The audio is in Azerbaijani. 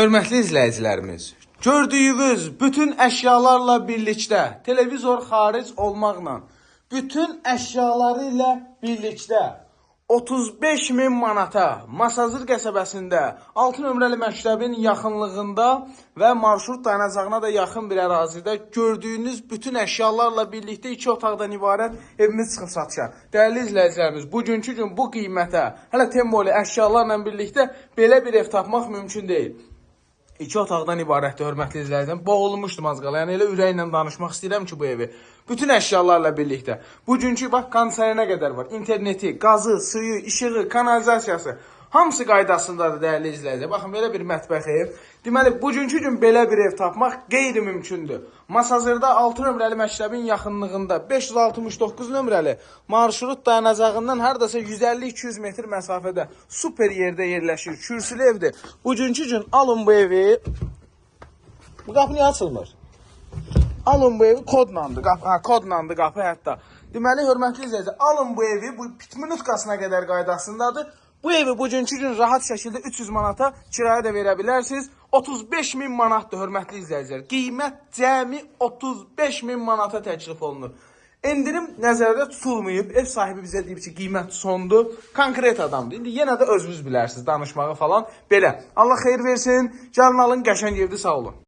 Hörmətli izləyicilərimiz, gördüyünüz bütün əşyalarla birlikdə, televizor xaric olmaqla, bütün əşyaları ilə birlikdə 35.000 manata Masazır qəsəbəsində 6 nömrəli məktəbin yaxınlığında və marşrut dayanacağına da yaxın bir ərazidə gördüyünüz bütün əşyalarla birlikdə 2 otaqdan ibarət evimiz çıxıb satışa. Dəyərli izləyicilərimiz, bugünkü gün bu qiymətə, hələ temoli əşyalarla birlikdə belə bir ev tapmaq mümkün deyil. 2 otaqdan ibarətdir, hörmətli izləyicilərim. Boğulmuşdum az qala. Yəni elə ürəklə danışmaq istəyirəm ki bu evi. Bütün əşyalarla birlikdə. Bugünkü bax kondisionerinə qədər var. İnterneti, qazı, suyu, işığı, kanalizasiyası. Hamısı qaydasındadır dəyərli izləyicilər. Baxın belə bir mətbəx ev. Deməli, bugünkü gün belə bir ev tapmaq qeyri-mümkündür. Masazırda 6 nömrəli məktəbin yaxınlığında 569 nömrəli marşrut dayanacağından hardasa 150-200 metr məsafədə super yerdə yerləşir. Kürsülü evdir. Bugünkü gün alın bu evi. Bu qapı niyə açılmır? Alın bu evi kodlandı. Kodlandı qapı hətta. Deməli, hörmətli izləyicilər, alın bu evi. Bu pitminutkasına qədər qaydasındadır. Bu evi bugünkü gün rahat şəkildə 300 manata kirayə də verə bilərsiniz. 35.000 manatdır, hörmətli izləyicilər. Qiymət cəmi 35.000 manata təklif olunur. Endirim nəzərdə tutulmayıb. Ev sahibi bizə deyib ki, qiymət sondur. Konkret adamdır. İndi yenə də özünüz bilərsiniz danışmağı falan. Belə. Allah xeyir versin. Gəlin alın, qəşəng evdir, sağ olun.